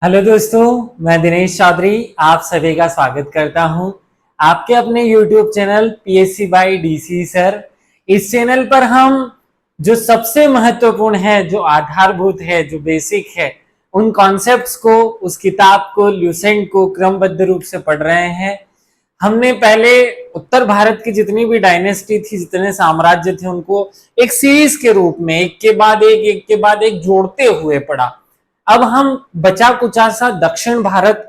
Hello दोस्तों, मैं दिनेश चौधरी आप सभी का स्वागत करता हूं आपके अपने YouTube channel PSC by DC sir. इस चैनल पर हम जो सबसे महत्वपूर्ण है, जो आधारभूत है, जो बेसिक है, उन कॉन्सेप्ट्स को, उस किताब को, ल्यूसेंट को क्रमबद्ध रूप से पढ़ रहे हैं। हमने पहले उत्तर भारत की जितनी भी डायनेस्टी थी, जितने साम्राज्य थे, उनको एक सीरीज के रूप में एक के बाद एक जोड़ते हुए पढ़ा। अब हम बचा कुचा सा दक्षिण भारत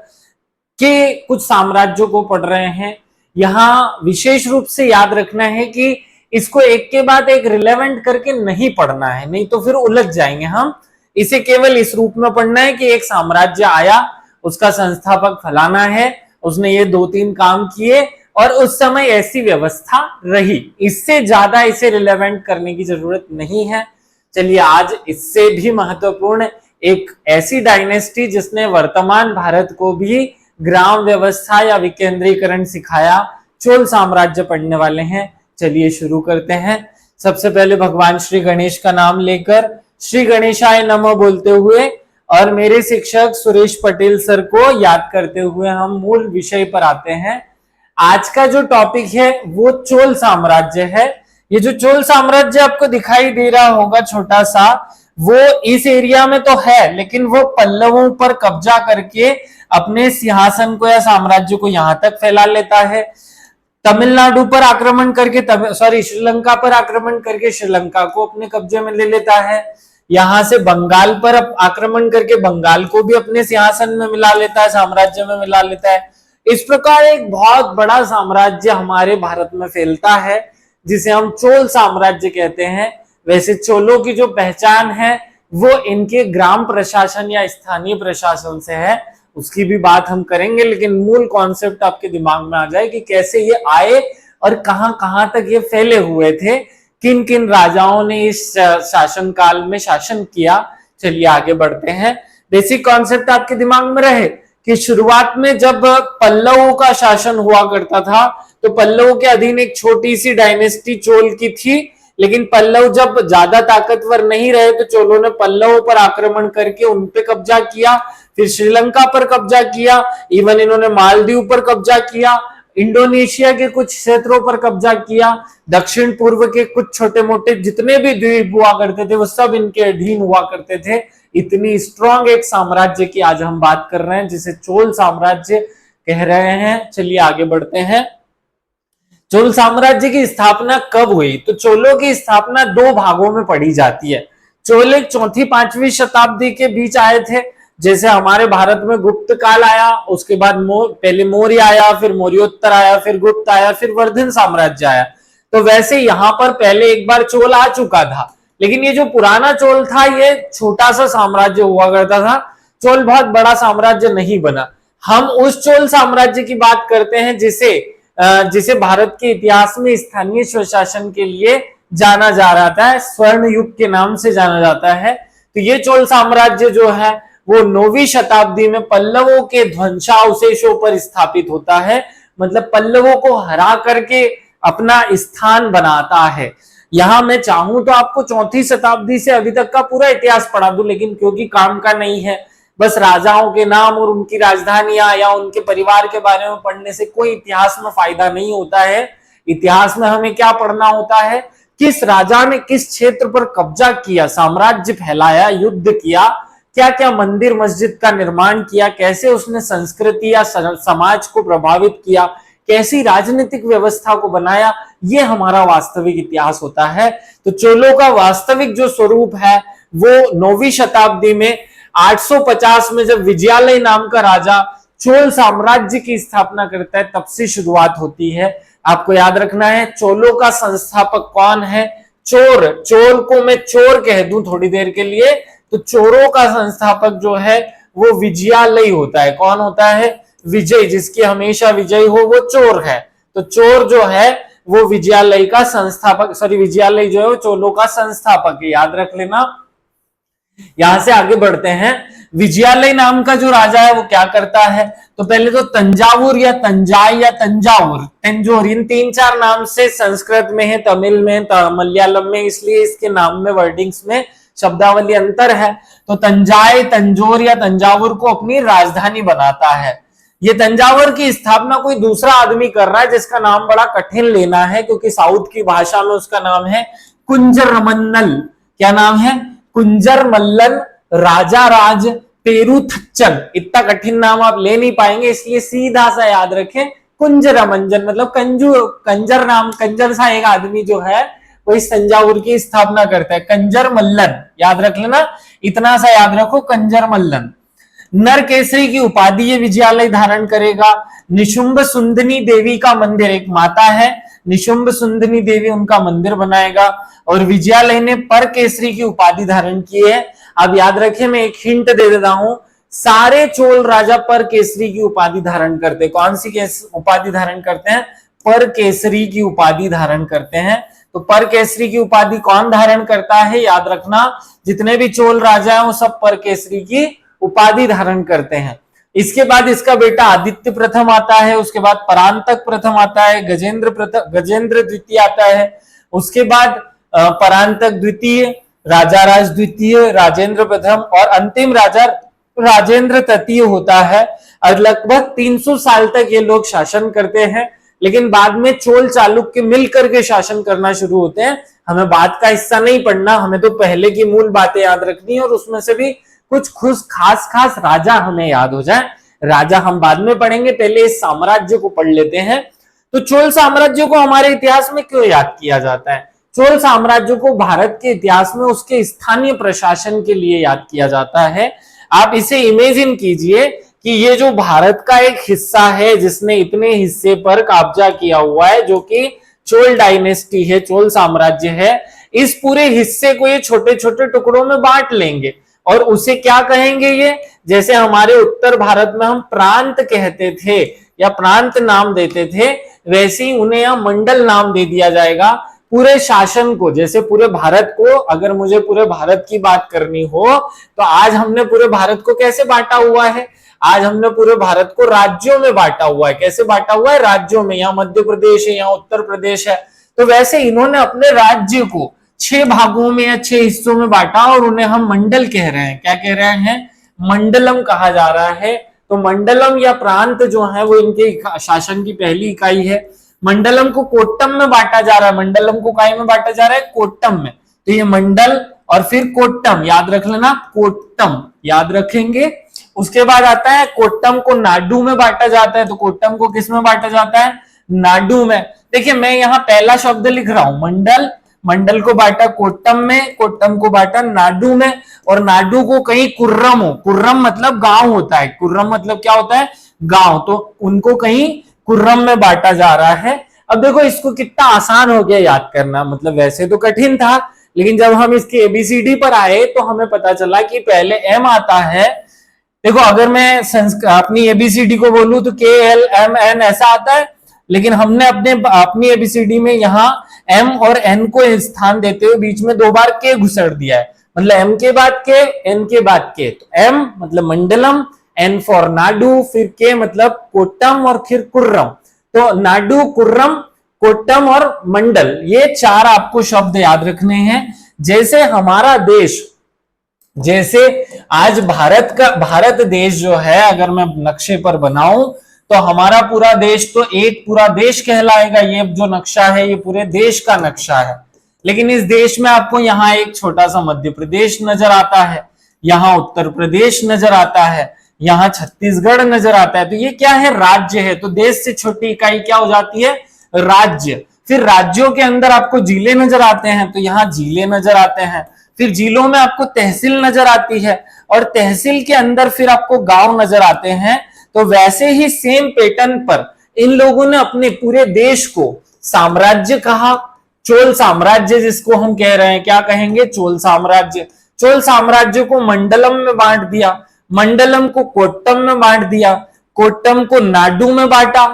के कुछ साम्राज्यों को पढ़ रहे हैं। यहां विशेष रूप से याद रखना है कि इसको एक के बाद एक रिलेवेंट करके नहीं पढ़ना है, नहीं तो फिर उलझ जाएंगे हम। इसे केवल इस रूप में पढ़ना है कि एक साम्राज्य आया, उसका संस्थापक फलाना है, उसने ये दो तीन काम किए और उस समय ऐसी व्यवस्था रही। इससे ज्यादा इसे रिलेवेंट करने की जरूरत नहीं है। चलिए, आज इससे भी महत्वपूर्ण एक ऐसी डायनेस्टी जिसने वर्तमान भारत को भी ग्राम व्यवस्था या विकेंद्रीकरण सिखाया, चोल साम्राज्य पढ़ने वाले हैं। चलिए शुरू करते हैं। सबसे पहले भगवान श्री गणेश का नाम लेकर श्री गणेशाय नमः बोलते हुए और मेरे शिक्षक सुरेश पटेल सर को याद करते हुए हम मूल विषय पर आते हैं। आज का जो टॉपिक है वो चोल साम्राज्य है। ये जो चोल साम्राज्य आपको दिखाई दे रहा होगा छोटा सा, वो इस एरिया में तो है, लेकिन वो पल्लवों पर कब्जा करके अपने सिंहासन को या साम्राज्य को यहां तक फैला लेता है। तमिलनाडु पर आक्रमण करके श्रीलंका पर आक्रमण करके श्रीलंका को अपने कब्जे में ले लेता है। यहां से बंगाल पर आक्रमण करके बंगाल को भी अपने सिंहासन में मिला लेता है, साम्राज्य में मिला लेता है। इस प्रकार एक बहुत बड़ा साम्राज्य हमारे भारत में फैलता है, जिसे हम चोल साम्राज्य कहते हैं। वैसे चोलों की जो पहचान है वो इनके ग्राम प्रशासन या स्थानीय प्रशासन से है, उसकी भी बात हम करेंगे, लेकिन मूल कॉन्सेप्ट आपके दिमाग में आ जाए कि कैसे ये आए और कहां कहां तक ये फैले हुए थे, किन किन राजाओं ने इस शासन काल में शासन किया। चलिए आगे बढ़ते हैं। बेसिक कॉन्सेप्ट आपके दिमाग में रहे कि शुरुआत में जब पल्लवों का शासन हुआ करता था तो पल्लवों के अधीन एक छोटी सी डायनेस्टी चोल की थी, लेकिन पल्लव जब ज्यादा ताकतवर नहीं रहे तो चोलों ने पल्लवों पर आक्रमण करके उन पे कब्जा किया, फिर श्रीलंका पर कब्जा किया, इवन इन्होंने मालदीव पर कब्जा किया, इंडोनेशिया के कुछ क्षेत्रों पर कब्जा किया, दक्षिण पूर्व के कुछ छोटे मोटे जितने भी द्वीप हुआ करते थे वो सब इनके अधीन हुआ करते थे। इतनी स्ट्रॉन्ग एक साम्राज्य की आज हम बात कर रहे हैं, जिसे चोल साम्राज्य कह रहे हैं। चलिए आगे बढ़ते हैं। चोल साम्राज्य की स्थापना कब हुई? तो चोलों की स्थापना दो भागों में पढ़ी जाती है। चोल एक चौथी पांचवी शताब्दी के बीच आए थे। जैसे हमारे भारत में गुप्त काल आया, उसके बाद पहले मौर्य आया, फिर मौर्योत्तर आया, फिर गुप्त आया, फिर वर्धन साम्राज्य आया। तो वैसे यहां पर पहले एक बार चोल आ चुका था, लेकिन ये जो पुराना चोल था ये छोटा सा साम्राज्य हुआ करता था। चोल बहुत बड़ा साम्राज्य नहीं बना। हम उस चोल साम्राज्य की बात करते हैं जिसे भारत के इतिहास में स्थानीय स्वशासन के लिए जाना जा रहा था, स्वर्ण युग के नाम से जाना जाता है। तो ये चोल साम्राज्य जो है वो 9वीं शताब्दी में पल्लवों के ध्वंसावशेषों पर स्थापित होता है, मतलब पल्लवों को हरा करके अपना स्थान बनाता है। यहां मैं चाहूं तो आपको चौथी शताब्दी से अभी तक का पूरा इतिहास पढ़ा दूं, लेकिन क्योंकि काम का नहीं है, बस राजाओं के नाम और उनकी राजधानियां या उनके परिवार के बारे में पढ़ने से कोई इतिहास में फायदा नहीं होता है। इतिहास में हमें क्या पढ़ना होता है? किस राजा ने किस क्षेत्र पर कब्जा किया, साम्राज्य फैलाया, युद्ध किया, क्या क्या मंदिर मस्जिद का निर्माण किया, कैसे उसने संस्कृति या समाज को प्रभावित किया, कैसी राजनीतिक व्यवस्था को बनाया, ये हमारा वास्तविक इतिहास होता है। तो चोलों का वास्तविक जो स्वरूप है वो 9वीं शताब्दी में 850 में जब विजयालय नाम का राजा चोल साम्राज्य की स्थापना करता है, तब से शुरुआत होती है। आपको याद रखना है चोलों का संस्थापक कौन है? चोर। चोर को मैं चोर कह दूं थोड़ी देर के लिए, तो चोरों का संस्थापक जो है वो विजयालय होता है। कौन होता है? विजय। जिसकी हमेशा विजय हो वो चोर है। तो चोर जो है वो विजयालय का संस्थापक, विजयालय जो है वो चोलों का संस्थापक है, याद रख लेना। यहां से आगे बढ़ते हैं। विजयालय नाम का जो राजा है वो क्या करता है? तो पहले तो तंजावुर या तंजाई या तंजावुर, तंजोर, इन तीन चार नाम से संस्कृत में है, तमिल में, मलयालम में, इसलिए इसके नाम में वर्डिंग्स में शब्दावली अंतर है। तो तंजाई, तंजोर या तंजावुर को अपनी राजधानी बनाता है। ये तंजावर की स्थापना कोई दूसरा आदमी कर रहा है जिसका नाम बड़ा कठिन लेना है, क्योंकि साउथ की भाषा में उसका नाम है कुंजरमन्नल। क्या नाम है? कुंजरमल्लन राजा राज पेरुथच्चन। इतना कठिन नाम आप ले नहीं पाएंगे, इसलिए सीधा सा याद रखें कुंजरमंजन, मतलब कंजर नाम, कंजर सा एक आदमी जो है वो इस तंजावुर की स्थापना करता है। कंजरमल्लन याद रख लेना, इतना सा याद रखो, कंजरमल्लन। नर केसरी की उपाधि ये विजयालय धारण करेगा। निशुंभ सुंदनी देवी का मंदिर, एक माता है निशुंभ सुंदनी देवी, उनका मंदिर बनाएगा। और विजयालय ने पर केसरी की उपाधि धारण की है। अब याद रखें, मैं एक हिंट दे देता हूं, सारे चोल राजा पर केसरी की उपाधि धारण करते हैं। कौन सी उपाधि धारण करते हैं? पर केसरी की उपाधि धारण करते हैं। तो पर केसरी की उपाधि कौन धारण करता है? याद रखना, जितने भी चोल राजा हैं वो सब पर केसरी की उपाधि धारण करते हैं। इसके बाद इसका बेटा आदित्य प्रथम आता है, उसके बाद परांतक प्रथम आता है, गजेंद्र द्वितीय आता है, उसके बाद परांतक द्वितीय, राजाराज द्वितीय, राजेंद्र प्रथम और अंतिम राजा राजेंद्र तृतीय होता है। और लगभग 300 साल तक ये लोग शासन करते हैं, लेकिन बाद में चोल चालुक्य मिलकर के शासन करना शुरू होते हैं। हमें बात का हिस्सा नहीं पढ़ना, हमें तो पहले की मूल बातें याद रखनी है और उसमें से भी कुछ खास राजा हमें याद हो जाए। राजा हम बाद में पढ़ेंगे, पहले इस साम्राज्य को पढ़ लेते हैं। तो चोल साम्राज्य को हमारे इतिहास में क्यों याद किया जाता है? चोल साम्राज्य को भारत के इतिहास में उसके स्थानीय प्रशासन के लिए याद किया जाता है। आप इसे इमेजिन कीजिए कि ये जो भारत का एक हिस्सा है जिसने इतने हिस्से पर कब्जा किया हुआ है, जो कि चोल डायनेस्टी है, चोल साम्राज्य है, इस पूरे हिस्से को ये छोटे छोटे टुकड़ों में बांट लेंगे और उसे क्या कहेंगे? ये जैसे हमारे उत्तर भारत में हम प्रांत कहते थे या प्रांत नाम देते थे, वैसे ही उन्हें यहां मंडल नाम दे दिया जाएगा। पूरे शासन को, जैसे पूरे भारत को, अगर मुझे पूरे भारत की बात करनी हो तो आज हमने पूरे भारत को कैसे बांटा हुआ है? आज हमने पूरे भारत को राज्यों में बांटा हुआ है। कैसे बांटा हुआ है? राज्यों में। यहाँ मध्य प्रदेश है, यहाँ उत्तर प्रदेश है, तो वैसे इन्होंने अपने राज्य को 6 भागों में या 6 हिस्सों में बांटा और उन्हें हम मंडल कह रहे हैं। क्या कह रहे हैं? मंडलम कहा जा रहा है। तो मंडलम या प्रांत जो है वो इनके शासन की पहली इकाई है। मंडलम को कोट्टम में बांटा जा रहा है। मंडलम को काय में बांटा जा रहा है? कोट्टम में। तो ये मंडल और फिर कोट्टम, याद रख लेना, कोट्टम याद रखेंगे। उसके बाद आता है कोट्टम को नाडु में बांटा जाता है। तो कोट्टम को किस में बांटा जाता है? नाडु में। देखिए मैं यहाँ पहला शब्द लिख रहा हूं मंडल, मंडल को बांटा कोट्टम में, कोट्टम को बांटा नाडु में, और नाडु को कहीं कुर्रम हो, कुर्रम मतलब गांव होता है, कुर्रम मतलब क्या होता है? गांव, तो उनको कहीं कुर्रम में बांटा जा रहा है। अब देखो इसको कितना आसान हो गया याद करना, मतलब वैसे तो कठिन था, लेकिन जब हम इसके एबीसीडी पर आए तो हमें पता चला कि पहले एम आता है। देखो अगर मैं अपनी एबीसीडी को बोलूं तो KLMN ऐसा आता है, लेकिन हमने अपनी एबीसीडी में यहाँ एम और एन को स्थान देते हुए बीच में 2 बार के घुसड़ दिया है, मतलब एम के बाद के, एन के बाद के। तो एम मतलब मंडलम, एन फॉर नाडु, फिर के मतलब कोट्टम और फिर कुर्रम। तो नाडु, कुर्रम, कोट्टम और मंडल, ये 4 आपको शब्द याद रखने हैं। जैसे हमारा देश, जैसे आज भारत देश जो है, अगर मैं नक्शे पर बनाऊं तो हमारा पूरा देश तो एक पूरा देश कहलाएगा। ये जो नक्शा है ये पूरे देश का नक्शा है, लेकिन इस देश में आपको यहाँ एक छोटा सा मध्य प्रदेश नजर आता है, यहाँ उत्तर प्रदेश नजर आता है, यहाँ छत्तीसगढ़ नजर आता है। तो ये क्या है? राज्य है। तो देश से छोटी इकाई क्या हो जाती है? राज्य। फिर राज्यों के अंदर आपको जिले नजर आते हैं, तो यहाँ जिले नजर आते हैं। फिर जिलों में आपको तहसील नजर आती है, और तहसील के अंदर फिर आपको गांव नजर आते हैं। तो वैसे ही सेम पैटर्न पर इन लोगों ने अपने पूरे देश को साम्राज्य कहा। चोल साम्राज्य जिसको हम कह रहे हैं, क्या कहेंगे? चोल साम्राज्य। चोल साम्राज्य को मंडलम में बांट दिया, मंडलम को कोट्टम में बांट दिया, कोट्टम को नाडु में बांटा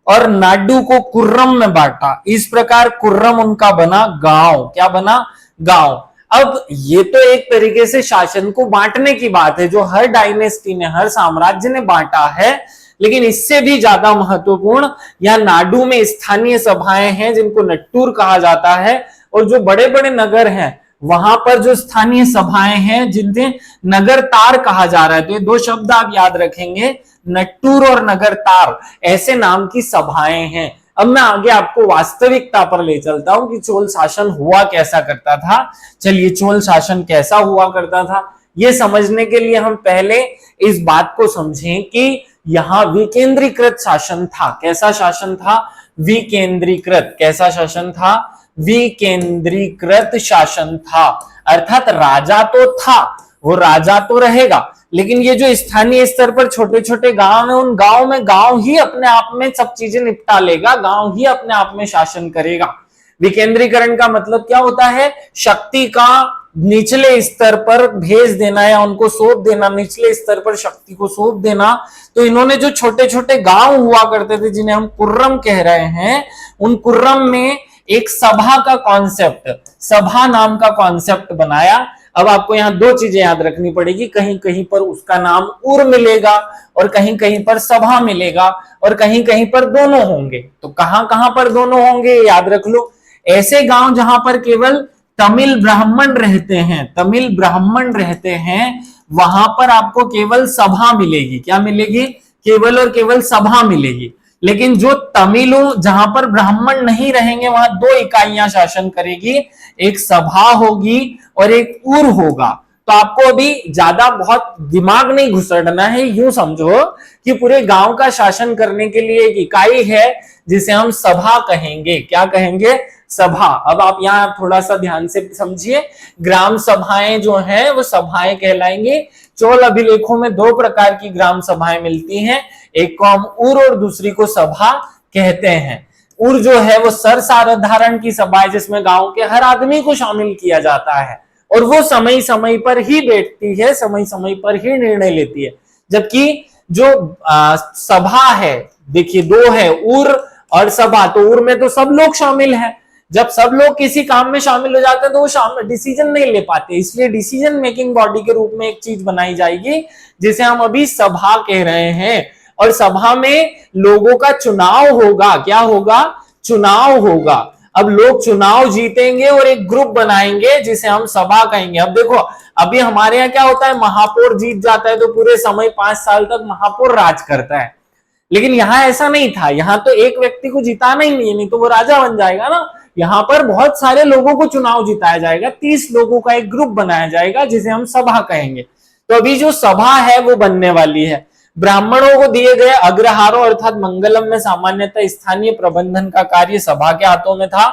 और नाडु को कुर्रम में बांटा। इस प्रकार कुर्रम उनका बना गांव। क्या बना? गांव। अब ये तो एक तरीके से शासन को बांटने की बात है जो हर डायनेस्टी ने, हर साम्राज्य ने बांटा है, लेकिन इससे भी ज्यादा महत्वपूर्ण यहाँ नाडु में स्थानीय सभाएं हैं जिनको नट्टूर कहा जाता है, और जो बड़े बड़े नगर हैं वहां पर जो स्थानीय सभाएं हैं जिन्हें नगर तार कहा जा रहा है, तो ये दो शब्द आप याद रखेंगे, नट्टूर और नगर तार, ऐसे नाम की सभाएं हैं। अब मैं आगे आपको वास्तविकता पर ले चलता हूं कि चोल शासन हुआ कैसा करता था। चलिए, चोल शासन कैसा हुआ करता था ये समझने के लिए हम पहले इस बात को समझें कि यहां विकेंद्रीकृत शासन था। कैसा शासन था? विकेंद्रीकृत। कैसा शासन था? विकेंद्रीकृत शासन था। अर्थात राजा तो था, वो राजा तो रहेगा, लेकिन ये जो स्थानीय स्तर पर छोटे छोटे गांव है, उन गांव में गांव ही अपने आप में सब चीजें निपटा लेगा, गांव ही अपने आप में शासन करेगा। विकेंद्रीकरण का मतलब क्या होता है? शक्ति का निचले स्तर पर भेज देना या उनको सौंप देना, निचले स्तर पर शक्ति को सौंप देना। तो इन्होंने जो छोटे छोटे गांव हुआ करते थे जिन्हें हम कुर्रम कह रहे हैं, उन कुर्रम में एक सभा का कॉन्सेप्ट, सभा नाम का कॉन्सेप्ट बनाया। अब आपको यहां दो चीजें याद रखनी पड़ेगी, कहीं कहीं पर उसका नाम उर मिलेगा और कहीं कहीं पर सभा मिलेगा और कहीं कहीं पर दोनों होंगे। तो कहां कहां पर दोनों होंगे याद रख लो। ऐसे गांव जहां पर केवल तमिल ब्राह्मण रहते हैं, तमिल ब्राह्मण रहते हैं, वहां पर आपको केवल सभा मिलेगी। क्या मिलेगी? केवल और केवल सभा मिलेगी। लेकिन जो तमिलों जहां पर ब्राह्मण नहीं रहेंगे, वहां दो इकाइयां शासन करेगी, एक सभा होगी और एक उर होगा। तो आपको अभी ज्यादा बहुत दिमाग नहीं घुसड़ना है, यूं समझो कि पूरे गांव का शासन करने के लिए एक इकाई है जिसे हम सभा कहेंगे। क्या कहेंगे? सभा। अब आप यहाँ थोड़ा सा ध्यान से समझिए, ग्राम सभाएं जो हैं वो सभाएं कहलाएंगी। चोल अभिलेखों में दो प्रकार की ग्राम सभाएं मिलती हैं, एक को हम उर और दूसरी को सभा कहते हैं। उर जो है वो सर्वसाधारण की सभा है जिसमें गांव के हर आदमी को शामिल किया जाता है और वो समय समय पर ही बैठती है, समय समय पर ही निर्णय लेती है। जबकि जो सभा है, देखिए दो है, उर और सभा। तो उर में तो सब लोग शामिल हैं, जब सब लोग किसी काम में शामिल हो जाते हैं तो वो डिसीजन नहीं ले पाते, इसलिए डिसीजन मेकिंग बॉडी के रूप में एक चीज बनाई जाएगी जिसे हम अभी सभा कह रहे हैं। और सभा में लोगों का चुनाव होगा। क्या होगा? चुनाव होगा। अब लोग चुनाव जीतेंगे और एक ग्रुप बनाएंगे जिसे हम सभा कहेंगे। अब देखो, अभी हमारे यहाँ क्या होता है, महापौर जीत जाता है तो पूरे समय 5 साल तक महापौर राज करता है, लेकिन यहां ऐसा नहीं था। यहां तो एक व्यक्ति को जिताना ही नहीं तो वो राजा बन जाएगा ना। यहां पर बहुत सारे लोगों को चुनाव जिताया जाएगा, 30 लोगों का एक ग्रुप बनाया जाएगा जिसे हम सभा कहेंगे। तो अभी जो सभा है वो बनने वाली है। ब्राह्मणों को दिए गए अग्रहारों अर्थात मंगलम में सामान्यतः स्थानीय प्रबंधन का कार्य सभा के हाथों में था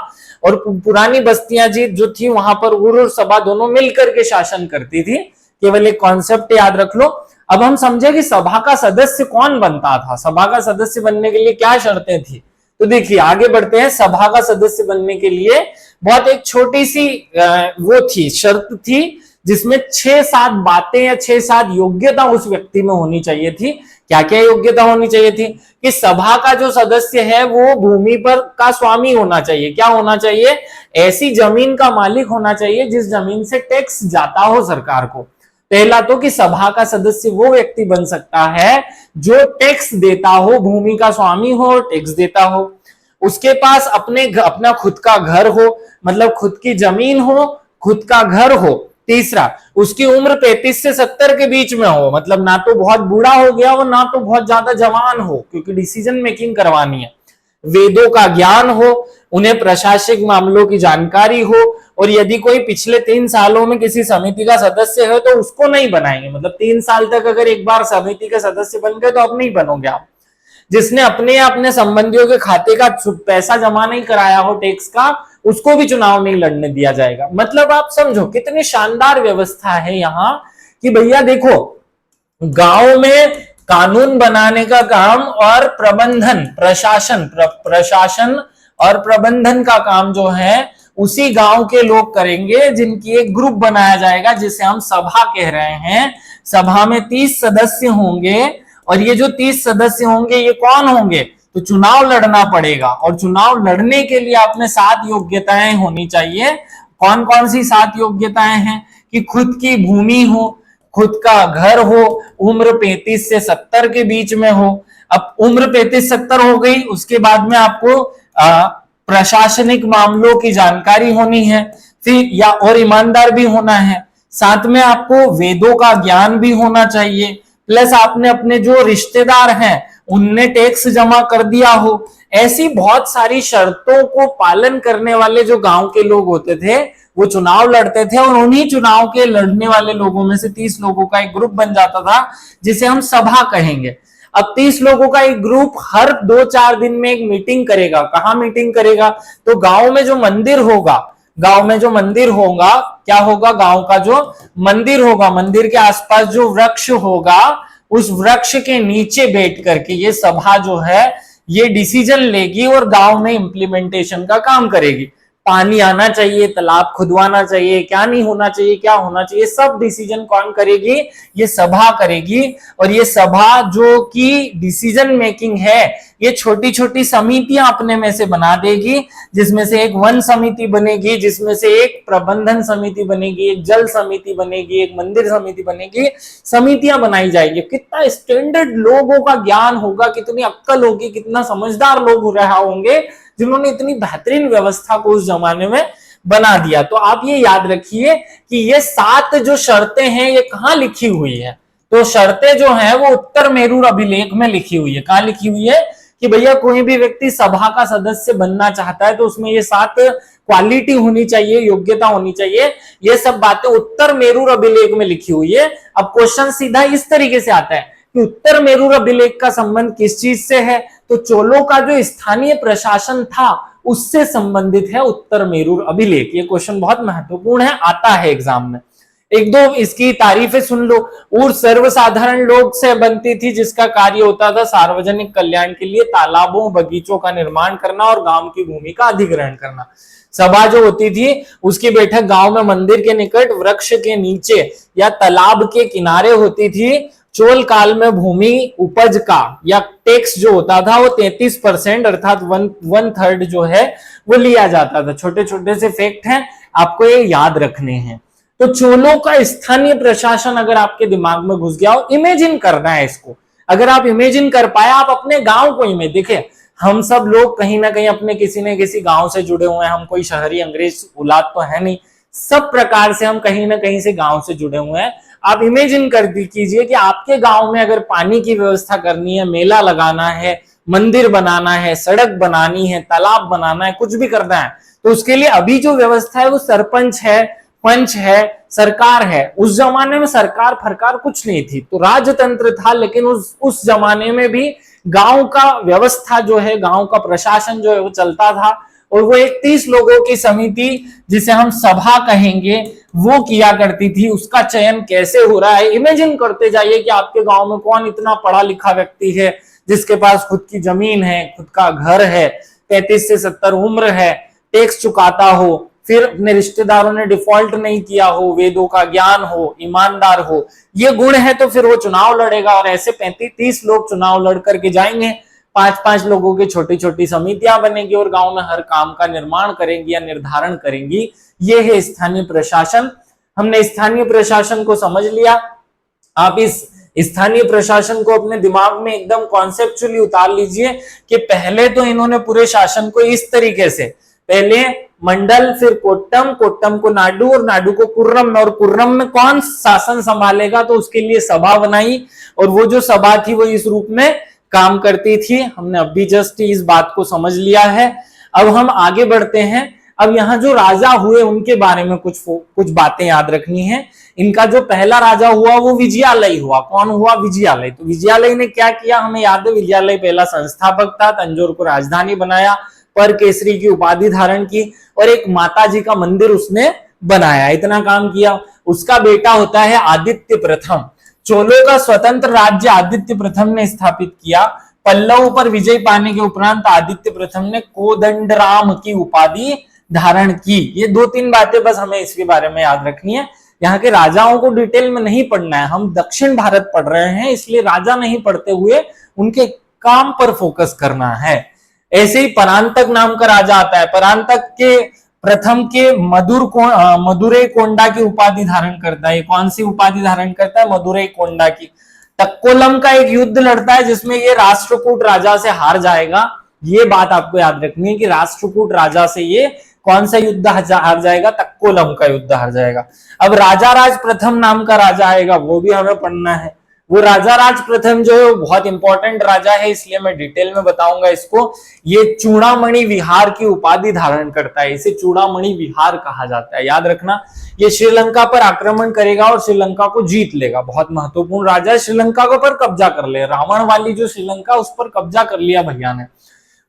और पुरानी बस्तियां जी जो थी वहां पर उर और सभा दोनों मिलकर के शासन करती थी। केवल एक कॉन्सेप्ट याद रख लो। अब हम समझे कि सभा का सदस्य कौन बनता था, सभा का सदस्य बनने के लिए क्या शर्तें थी। तो देखिए आगे बढ़ते हैं। सभा का सदस्य बनने के लिए बहुत एक छोटी सी वो थी, शर्त थी, जिसमें 6-7 बातें या 6-7 योग्यता उस व्यक्ति में होनी चाहिए थी। क्या क्या योग्यता होनी चाहिए थी? कि सभा का जो सदस्य है वो भूमि पर का स्वामी होना चाहिए। क्या होना चाहिए? ऐसी जमीन का मालिक होना चाहिए जिस जमीन से टैक्स जाता हो सरकार को। पहला तो कि सभा का सदस्य वो व्यक्ति बन सकता है जो टैक्स देता हो, भूमि का स्वामी हो, टैक्स देता हो, उसके पास अपना खुद का घर हो, मतलब खुद की जमीन हो, खुद का घर हो। तीसरा, उसकी उम्र 35 से 70 के बीच में हो, मतलब ना तो बहुत बूढ़ा हो गया हो ना तो बहुत ज्यादा जवान हो, क्योंकि डिसीजन मेकिंग करवानी है। वेदों का ज्ञान हो, उन्हें प्रशासनिक मामलों की जानकारी हो, और यदि कोई पिछले 3 सालों में किसी समिति का सदस्य है तो उसको नहीं बनाएंगे। मतलब 3 साल तक अगर एक बार समिति के सदस्य बन गए तो अब नहीं बनोगे आप। जिसने अपने संबंधियों के खाते का पैसा जमा नहीं कराया हो टैक्स का, उसको भी चुनाव नहीं लड़ने दिया जाएगा। मतलब आप समझो कितनी शानदार व्यवस्था है यहाँ कि भैया देखो, गांव में कानून बनाने का काम और प्रबंधन, प्रशासन और प्रबंधन का काम जो है उसी गांव के लोग करेंगे, जिनकी एक ग्रुप बनाया जाएगा जिसे हम सभा कह रहे हैं। सभा में 30 सदस्य होंगे और ये जो 30 सदस्य होंगे ये कौन होंगे? तो चुनाव लड़ना पड़ेगा, और चुनाव लड़ने के लिए आपने 7 योग्यताएं होनी चाहिए। कौन कौन सी 7 योग्यताएं हैं? कि खुद की भूमि हो, खुद का घर हो, उम्र 35 से 70 के बीच में हो। अब उम्र 35-70 हो गई, उसके बाद में आपको प्रशासनिक मामलों की जानकारी होनी है। फिर या और ईमानदार भी होना है, साथ में आपको वेदों का ज्ञान भी होना चाहिए, प्लस आपने अपने जो रिश्तेदार हैं उनने टैक्स जमा कर दिया हो। ऐसी बहुत सारी शर्तों को पालन करने वाले जो गांव के लोग होते थे वो चुनाव लड़ते थे, और उन्हीं चुनाव के लड़ने वाले लोगों में से 30 लोगों का एक ग्रुप बन जाता था जिसे हम सभा कहेंगे। अब 30 लोगों का एक ग्रुप हर 2-4 दिन में एक मीटिंग करेगा। कहां मीटिंग करेगा? तो गांव में जो मंदिर होगा, गांव में जो मंदिर होगा, क्या होगा? गांव का जो मंदिर होगा, मंदिर के आसपास जो वृक्ष होगा, उस वृक्ष के नीचे बैठ करके ये सभा जो है ये डिसीजन लेगी और गांव में इंप्लीमेंटेशन का काम करेगी। पानी आना चाहिए, तालाब खुदवाना चाहिए, क्या नहीं होना चाहिए, क्या होना चाहिए, सब डिसीजन कौन करेगी? ये सभा करेगी। और ये सभा जो कि डिसीजन मेकिंग है ये छोटी छोटी समितियां अपने में से बना देगी, जिसमें से एक वन समिति बनेगी, जिसमें से एक प्रबंधन समिति बनेगी, एक जल समिति बनेगी, एक मंदिर समिति बनेगी। समितियां बनाई जाएगी। कितना स्टैंडर्ड लोगों का ज्ञान होगा, कितनी अक्कल होगी, कितना समझदार लोग रहा होंगे जिन्होंने इतनी बेहतरीन व्यवस्था को उस जमाने में बना दिया। तो आप ये याद रखिए कि ये 7 जो शर्तें हैं ये कहां लिखी हुई है? तो शर्तें जो हैं वो उत्तर मेरूर अभिलेख में लिखी हुई है। कहां लिखी हुई है? कि भैया कोई भी व्यक्ति सभा का सदस्य बनना चाहता है तो उसमें ये 7 क्वालिटी होनी चाहिए, योग्यता होनी चाहिए। ये सब बातें उत्तर मेरूर अभिलेख में लिखी हुई है। अब क्वेश्चन सीधा इस तरीके से आता है कि उत्तर मेरूर अभिलेख का संबंध किस चीज से है? तो चोलों का जो स्थानीय प्रशासन था उससे संबंधित है उत्तर मेरूर अभिलेख। ये क्वेश्चन बहुत महत्वपूर्ण है, आता है एग्जाम में। एक दो इसकी तारीफें सुन लो। ऊर सर्वसाधारण लोग से बनती थी जिसका कार्य होता था सार्वजनिक कल्याण के लिए तालाबों बगीचों का निर्माण करना और गांव की भूमि का अधिग्रहण करना। सभा जो होती थी उसकी बैठक गांव में मंदिर के निकट वृक्ष के नीचे या तालाब के किनारे होती थी। चोल काल में भूमि उपज का या टैक्स जो होता था वो 33% अर्थात 1/3 जो है वो लिया जाता था। छोटे छोटे से फैक्ट हैं, आपको ये याद रखने हैं। तो चोलों का स्थानीय प्रशासन अगर आपके दिमाग में घुस गया हो, इमेजिन करना है इसको। अगर आप इमेजिन कर पाए, आप अपने गांव को इमेजिन। देखिए हम सब लोग कहीं ना कहीं अपने किसी न किसी गांव से जुड़े हुए हैं। हम कोई शहरी अंग्रेज औलाद तो है नहीं, सब प्रकार से हम कहीं ना कहीं से गांव से जुड़े हुए हैं। आप इमेजिन कर कीजिए कि आपके गांव में अगर पानी की व्यवस्था करनी है, मेला लगाना है, मंदिर बनाना है, सड़क बनानी है, तालाब बनाना है, कुछ भी करना है, तो उसके लिए अभी जो व्यवस्था है वो सरपंच है, पंच है, सरकार है। उस जमाने में सरकार फरकार कुछ नहीं थी, तो राजतंत्र था। लेकिन उस जमाने में भी गांव का व्यवस्था जो है, गांव का प्रशासन जो है वो चलता था। और वो एक 30 लोगों की समिति जिसे हम सभा कहेंगे वो किया करती थी। उसका चयन कैसे हो रहा है इमेजिन करते जाइए कि आपके गांव में कौन इतना पढ़ा लिखा व्यक्ति है जिसके पास खुद की जमीन है, खुद का घर है, 33 से 70 उम्र है, टैक्स चुकाता हो, फिर अपने रिश्तेदारों ने डिफॉल्ट नहीं किया हो, वेदों का ज्ञान हो, ईमानदार हो, ये गुण है तो फिर वो चुनाव लड़ेगा। और ऐसे 35-30 लोग चुनाव लड़ करके जाएंगे। 5-5 लोगों की छोटी छोटी समितियां बनेगी और गांव में हर काम का निर्माण करेंगी या निर्धारण करेंगी। ये है स्थानीय प्रशासन। हमने स्थानीय प्रशासन को समझ लिया। आप इस स्थानीय प्रशासन को अपने दिमाग में एकदम कॉन्सेप्चुअली उतार लीजिए कि पहले तो इन्होंने पूरे शासन को इस तरीके से, पहले मंडल, फिर कोट्टम, कोट्टम को नाडु और नाडु को कुर्रम में, और कुर्रम में कौन शासन संभालेगा तो उसके लिए सभा बनाई। और वो जो सभा थी वो इस रूप में काम करती थी। हमने अभी जस्ट इस बात को समझ लिया है। अब हम आगे बढ़ते हैं। अब यहाँ जो राजा हुए उनके बारे में कुछ बातें याद रखनी है। इनका जो पहला राजा हुआ वो विजयालय हुआ। कौन हुआ? विजयालय। तो विजयालय ने क्या किया हमें याद है। विजयालय पहला संस्थापक था, तंजौर को राजधानी बनाया, पर केसरी की उपाधि धारण की और एक माता जी का मंदिर उसने बनाया। इतना काम किया। उसका बेटा होता है आदित्य प्रथम। चोलों का स्वतंत्र राज्य आदित्य प्रथम ने स्थापित किया। पल्लव पर विजय पाने के उपरांत आदित्य प्रथम ने कोदंडराम की उपाधि धारण की। ये 2-3 बातें बस हमें इसके बारे में याद रखनी है। यहाँ के राजाओं को डिटेल में नहीं पढ़ना है, हम दक्षिण भारत पढ़ रहे हैं, इसलिए राजा नहीं पढ़ते हुए उनके काम पर फोकस करना है। ऐसे ही परांतक नाम का राजा आता है। परांतक के प्रथम के मदुरै कोंडा की उपाधि धारण करता है। कौन सी उपाधि धारण करता है? मदुरै कोंडा की। तक्कोलम का एक युद्ध लड़ता है जिसमें ये राष्ट्रकूट राजा से हार जाएगा। ये बात आपको याद रखनी है कि राष्ट्रकूट राजा से ये कौन सा युद्ध हार जाएगा? तक्कोलम का युद्ध हार जाएगा। अब राजा राज प्रथम नाम का राजा आएगा, वो भी हमें पढ़ना है। वो राजा राज प्रथम जो है वो बहुत इंपॉर्टेंट राजा है, इसलिए मैं डिटेल में बताऊंगा इसको। ये चूड़ामणि विहार की उपाधि धारण करता है, इसे चूड़ामणि विहार कहा जाता है, याद रखना। ये श्रीलंका पर आक्रमण करेगा और श्रीलंका को जीत लेगा। बहुत महत्वपूर्ण राजा है, श्रीलंका के ऊपर कब्जा कर ले, रावण वाली जो श्रीलंका उस पर कब्जा कर लिया भैया ने।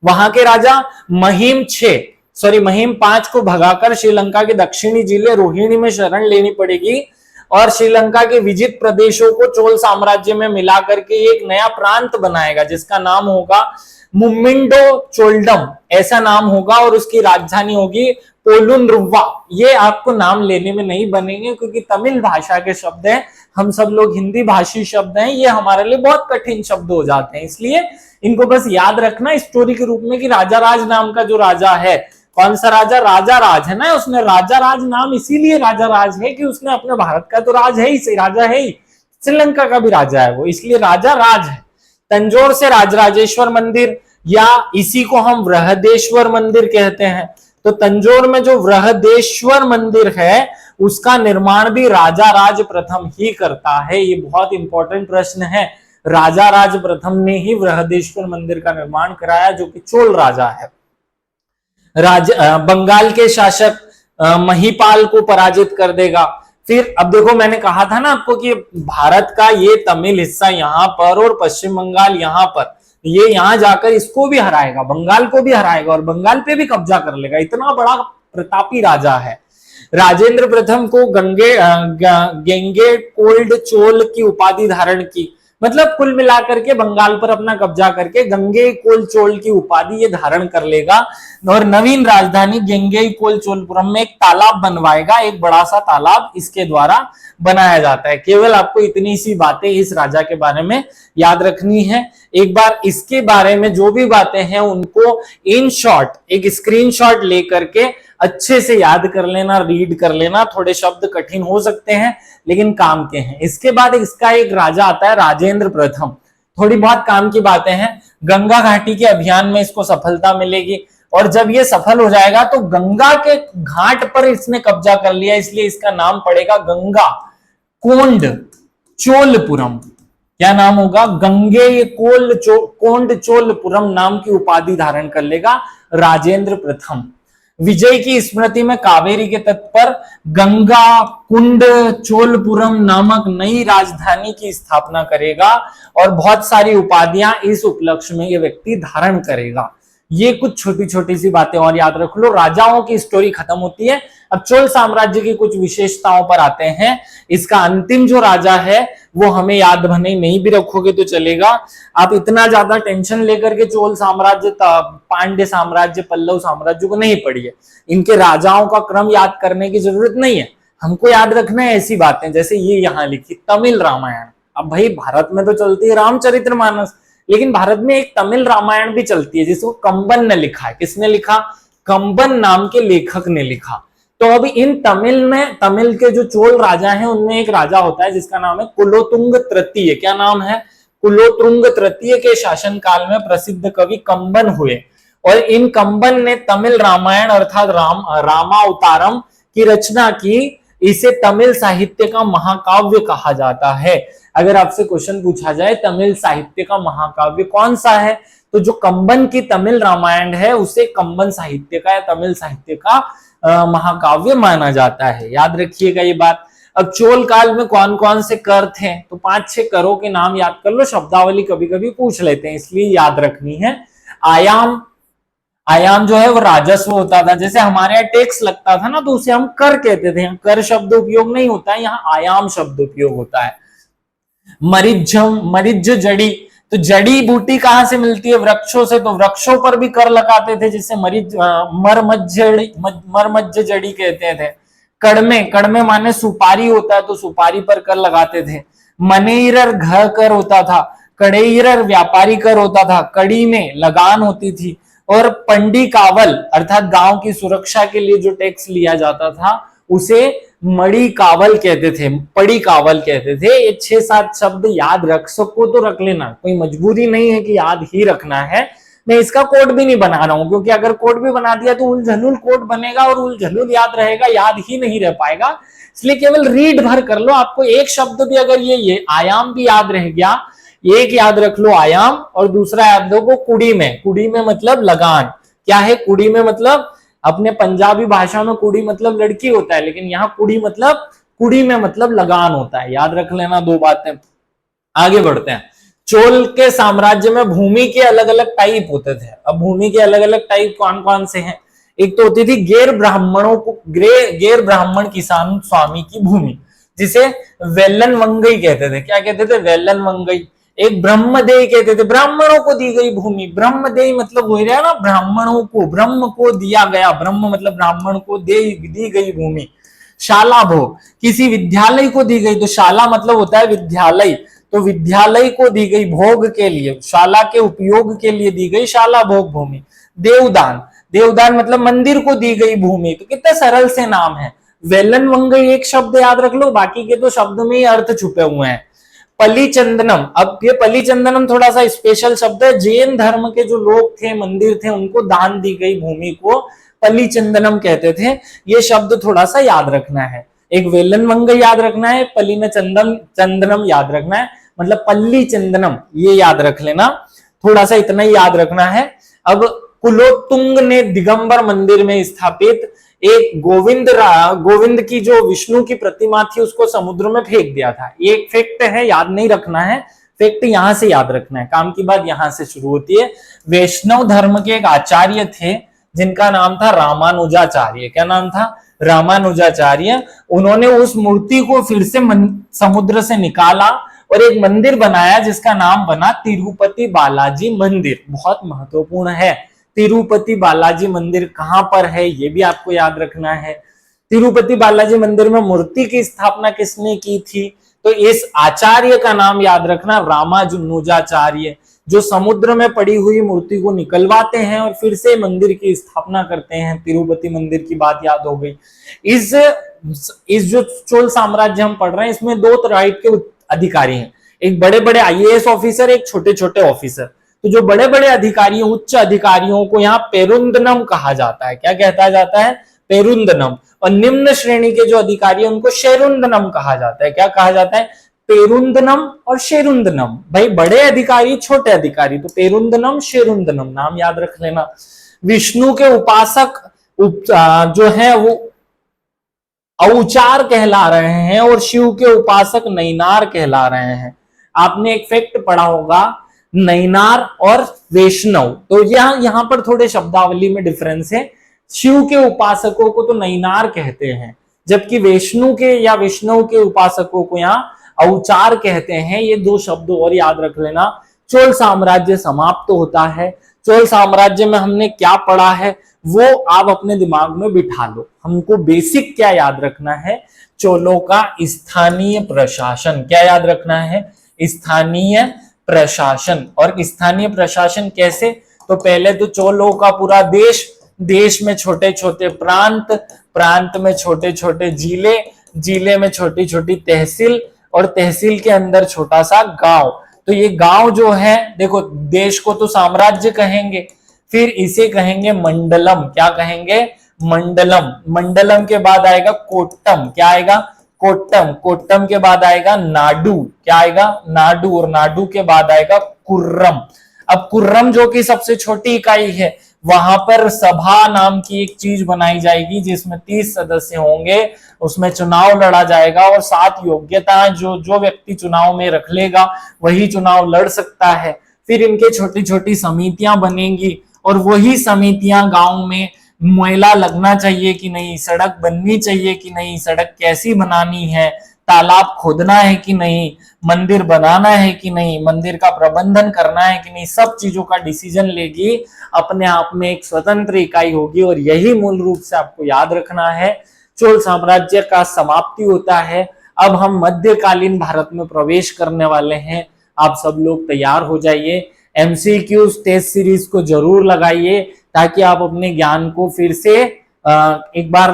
वहां के राजा महिम 5 को भगाकर श्रीलंका के दक्षिणी जिले रोहिणी में शरण लेनी पड़ेगी और श्रीलंका के विजित प्रदेशों को चोल साम्राज्य में मिला करके एक नया प्रांत बनाएगा जिसका नाम होगा मुमिंडो चोलडम, ऐसा नाम होगा, और उसकी राजधानी होगी पोलुनरुवा। ये आपको नाम लेने में नहीं बनेंगे क्योंकि तमिल भाषा के शब्द हैं, हम सब लोग हिंदी भाषी शब्द हैं, ये हमारे लिए बहुत कठिन शब्द हो जाते हैं, इसलिए इनको बस याद रखना स्टोरी के रूप में कि राजा राज नाम का जो राजा है, कौन सा राजा? राजा राज है ना, उसने राजा राज नाम इसीलिए राजा राज है कि उसने अपने भारत का तो राज है ही, राजा है ही, श्रीलंका का भी राजा है वो, इसलिए राजा राज है। तंजौर से राजराजेश्वर मंदिर या इसी को हम वृहदेश्वर मंदिर कहते हैं, तो तंजौर में जो वृहदेश्वर मंदिर है उसका निर्माण भी राजा राज प्रथम ही करता है। ये बहुत इंपॉर्टेंट प्रश्न है, राजा राज प्रथम ने ही वृहदेश्वर मंदिर का निर्माण कराया जो कि चोल राजा है। बंगाल के शासक महिपाल को पराजित कर देगा। फिर अब देखो, मैंने कहा था ना आपको कि भारत का ये तमिल हिस्सा यहाँ पर और पश्चिम बंगाल यहाँ पर, ये यहाँ जाकर इसको भी हराएगा, बंगाल को भी हराएगा और बंगाल पे भी कब्जा कर लेगा, इतना बड़ा प्रतापी राजा है। राजेंद्र प्रथम को गेंगे कोल्ड चोल की उपाधि धारण की, मतलब कुल मिलाकर के बंगाल पर अपना कब्जा करके गंगे कोल चोल की उपाधि ये धारण कर लेगा और नवीन राजधानी गेंगे कोल चोलपुरम में एक तालाब बनवाएगा, एक बड़ा सा तालाब इसके द्वारा बनाया जाता है। केवल आपको इतनी सी बातें इस राजा के बारे में याद रखनी है। एक बार इसके बारे में जो भी बातें हैं उनको इन शॉर्ट एक स्क्रीनशॉट लेकर के अच्छे से याद कर लेना, रीड कर लेना। थोड़े शब्द कठिन हो सकते हैं लेकिन काम के हैं। इसके बाद इसका एक राजा आता है राजेंद्र प्रथम, थोड़ी बहुत काम की बातें हैं। गंगा घाटी के अभियान में इसको सफलता मिलेगी और जब ये सफल हो जाएगा तो गंगा के घाट पर इसने कब्जा कर लिया, इसलिए इसका नाम पड़ेगा गंगा कोंड चोलपुरम। क्या नाम होगा? गंगे कोंड चोलपुरम नाम की उपाधि धारण कर लेगा राजेंद्र प्रथम। विजय की स्मृति में कावेरी के तट पर गंगा कुंड चोलपुरम नामक नई राजधानी की स्थापना करेगा और बहुत सारी उपाधियां इस उपलक्ष्य में ये व्यक्ति धारण करेगा। ये कुछ छोटी छोटी सी बातें और याद रख लो। राजाओं की स्टोरी खत्म होती है, अब चोल साम्राज्य की कुछ विशेषताओं पर आते हैं। इसका अंतिम जो राजा है वो हमें याद भले नहीं भी रखोगे तो चलेगा। आप इतना ज्यादा टेंशन लेकर के चोल साम्राज्य, पांड्य साम्राज्य, पल्लव साम्राज्य को नहीं पढ़िए। इनके राजाओं का क्रम याद करने की जरूरत नहीं है। हमको याद रखना है ऐसी बातें जैसे ये यहाँ लिखी तमिल रामायण। अब भाई भारत में तो चलती है रामचरितमानस, लेकिन भारत में एक तमिल रामायण भी चलती है जिसको कंबन ने लिखा है। किसने लिखा? कंबन नाम के लेखक ने लिखा। तो अभी इन तमिल के जो चोल राजा हैं उनमें एक राजा होता है जिसका नाम है कुलोतुंग तृतीय। क्या नाम है? कुलोतुंग तृतीय के शासन काल में प्रसिद्ध कवि कंबन हुए और इन कंबन ने तमिल रामायण अर्थात रामावतारम की रचना की। इसे तमिल साहित्य का महाकाव्य कहा जाता है। अगर आपसे क्वेश्चन पूछा जाए तमिल साहित्य का महाकाव्य कौन सा है, तो जो कंबन की तमिल रामायण है उसे कंबन साहित्य का या तमिल साहित्य का महाकाव्य माना जाता है। याद रखिएगा ये बात। अब चोल काल में कौन कौन से कर थे, तो 5-6 करों के नाम याद कर लो। शब्दावली कभी कभी पूछ लेते हैं इसलिए याद रखनी है। आयाम जो है वो राजस्व होता था। जैसे हमारे यहाँ टैक्स लगता था ना तो उसे हम कर कहते थे, यहाँ कर शब्द उपयोग नहीं होता है, यहाँ आयाम शब्द उपयोग होता है। मरिज जड़ी, तो जड़ी बूटी कहां से मिलती है? वृक्षों से, तो वृक्षों पर भी कर लगाते थे जिसे मरमज्ज जड़ी कहते थे। कड़मे माने सुपारी होता है तो सुपारी पर कर लगाते थे। मनेरर घर कर होता था, कड़ेरर व्यापारी कर होता था, कड़ी में लगान होती थी। और पंडी कावल अर्थात गांव की सुरक्षा के लिए जो टैक्स लिया जाता था उसे मड़ी कावल कहते थे, पड़ी कावल कहते थे। ये 6-7 शब्द याद रख सको तो रख लेना, कोई मजबूरी नहीं है कि याद ही रखना है। मैं इसका कोड भी नहीं बना रहा हूं, क्योंकि अगर कोड भी बना दिया तो उलझलुल कोड बनेगा और उलझलुल याद रहेगा, याद ही नहीं रह पाएगा। इसलिए केवल रीड भर कर लो। आपको एक शब्द भी अगर ये आयाम भी याद रह गया, एक याद रख लो आयाम, और दूसरा याद रखो कुड़ी में। कुड़ी में मतलब लगान। क्या है कुड़ी में मतलब? अपने पंजाबी भाषा में कुड़ी मतलब लड़की होता है, लेकिन यहाँ कुड़ी मतलब, कुड़ी में मतलब लगान होता है। याद रख लेना दो बातें। आगे बढ़ते हैं। चोल के साम्राज्य में भूमि के अलग अलग टाइप होते थे। अब भूमि के अलग अलग टाइप कौन कौन से हैं? एक तो होती थी गैर ब्राह्मणों को, गैर ब्राह्मण किसान स्वामी की भूमि, जिसे वेलन वंगई कहते थे। क्या कहते थे? वेलन वंगई। एक ब्रह्मदेय कहते थे, ब्राह्मणों को दी गई भूमि। ब्रह्मदेय मतलब हो रहा है ना, ब्राह्मणों को, ब्रह्म को दिया गया, ब्रह्म मतलब ब्राह्मण को दी गई भूमि। शाला भोग, किसी विद्यालय को दी गई, तो शाला मतलब होता है विद्यालय, तो विद्यालय को दी गई भोग के लिए, शाला के उपयोग के लिए दी गई शाला भोग भूमि। देवदान, देवदान मतलब मंदिर को दी गई भूमि। तो कितने सरल से नाम है। वेलन वंगई एक शब्द याद रख लो, बाकी के तो शब्द में ही अर्थ छुपे हुए हैं। पलीचंदनम, अब ये पलीचंदनम थोड़ा सा स्पेशल शब्द है। जैन धर्म के जो लोग थे, मंदिर थे, उनको दान दी गई भूमि को पलीचंदनम कहते थे। ये शब्द थोड़ा सा याद रखना है। एक वेलन वंगई याद रखना है, पलीन चंदनम याद रखना है, मतलब पल्ली चंदनम ये याद रख लेना। थोड़ा सा इतना ही याद रखना है। अब कुलोत्तुंग ने दिगंबर मंदिर में स्थापित एक गोविंद की जो विष्णु की प्रतिमा थी, उसको समुद्र में फेंक दिया था। ये एक फैक्ट है, याद नहीं रखना है। फैक्ट यहां से याद रखना है, काम की बात यहां से शुरू होती है। वैष्णव धर्म के एक आचार्य थे जिनका नाम था रामानुजाचार्य। क्या नाम था? रामानुजाचार्य। उन्होंने उस मूर्ति को फिर से समुद्र से निकाला और एक मंदिर बनाया जिसका नाम बना तिरुपति बालाजी मंदिर। बहुत महत्वपूर्ण है। तिरुपति बालाजी मंदिर कहां पर है ये भी आपको याद रखना है। तिरुपति बालाजी मंदिर में मूर्ति की स्थापना किसने की थी? तो इस आचार्य का नाम याद रखना, रामानुजाचार्य, जो समुद्र में पड़ी हुई मूर्ति को निकलवाते हैं और फिर से मंदिर की स्थापना करते हैं। तिरुपति मंदिर की बात याद हो गई। इस जो चोल साम्राज्य हम पढ़ रहे हैं, इसमें दो तरह के अधिकारी हैं। एक बड़े बड़े आईएएस ऑफिसर, एक छोटे छोटे ऑफिसर। तो जो बड़े बड़े अधिकारियों, उच्च अधिकारियों को यहाँ पेरुंदनम कहा जाता है। क्या कहता जाता है? पेरुंदनम। और निम्न श्रेणी के जो अधिकारी हैं उनको शेरुंदनम कहा जाता है। क्या कहा जाता है? पेरुंदनम और शेरुंदनम। भाई बड़े अधिकारी, छोटे अधिकारी, तो पेरुंदनम शेरुंदनम नाम याद रख लेना। विष्णु के उपासक जो है वो औचार कहला रहे हैं और शिव के उपासक नैनार कहला रहे हैं। आपने एक फैक्ट पढ़ा होगा, नैनार और वैष्णव। तो यहां पर थोड़े शब्दावली में डिफरेंस है। शिव के उपासकों को तो नैनार कहते हैं, जबकि वैष्णु के या वैष्णव के उपासकों को यहाँ औचार कहते हैं। ये दो शब्द और याद रख लेना। चोल साम्राज्य समाप्त होता है। चोल साम्राज्य में हमने क्या पढ़ा है वो आप अपने दिमाग में बिठा लो। हमको बेसिक क्या याद रखना है? चोलों का स्थानीय प्रशासन। क्या याद रखना है? स्थानीय प्रशासन। और स्थानीय प्रशासन कैसे? तो पहले तो चोलों का पूरा देश, देश में छोटे छोटे प्रांत, प्रांत में छोटे छोटे जिले, जिले में छोटी छोटी तहसील, और तहसील के अंदर छोटा सा गांव। तो ये गांव जो है, देखो देश को तो साम्राज्य कहेंगे, फिर इसे कहेंगे मंडलम। क्या कहेंगे? मंडलम। मंडलम के बाद आएगा कोट्टम। क्या आएगा? कोट्टम। कोट्टम के बाद आएगा नाडु। क्या आएगा? नाडु। और नाडु के बाद आएगा कुर्रम। अब कुर्रम जो कि सबसे छोटी इकाई है, वहां पर सभा नाम की एक चीज बनाई जाएगी जिसमें 30 सदस्य होंगे। उसमें चुनाव लड़ा जाएगा और 7 योग्यता जो व्यक्ति चुनाव में रख लेगा वही चुनाव लड़ सकता है। फिर इनके छोटी छोटी समितियां बनेंगी और वही समितियां गांव में मेला लगना चाहिए कि नहीं, सड़क बननी चाहिए कि नहीं, सड़क कैसी बनानी है, तालाब खोदना है कि नहीं, मंदिर बनाना है कि नहीं, मंदिर का प्रबंधन करना है कि नहीं, सब चीजों का डिसीजन लेगी। अपने आप में एक स्वतंत्र इकाई होगी। और यही मूल रूप से आपको याद रखना है। चोल साम्राज्य का समाप्ति होता है। अब हम मध्यकालीन भारत में प्रवेश करने वाले हैं। आप सब लोग तैयार हो जाइए। एमसीक्यूज टेस्ट सीरीज को जरूर लगाइए ताकि आप अपने ज्ञान को फिर से एक बार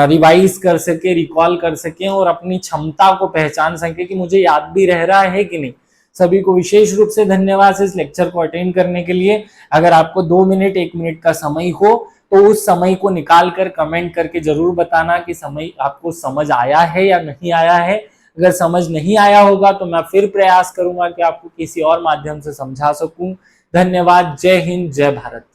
रिवाइज कर सके, रिकॉल कर सके और अपनी क्षमता को पहचान सके कि मुझे याद भी रह रहा है कि नहीं। सभी को विशेष रूप से धन्यवाद इस लेक्चर को अटेंड करने के लिए। अगर आपको 2 मिनट 1 मिनट का समय हो तो उस समय को निकाल कर कमेंट करके जरूर बताना कि समय आपको समझ आया है या नहीं आया है। अगर समझ नहीं आया होगा तो मैं फिर प्रयास करूंगा कि आपको किसी और माध्यम से समझा सकूं। धन्यवाद। जय हिंद, जय भारत।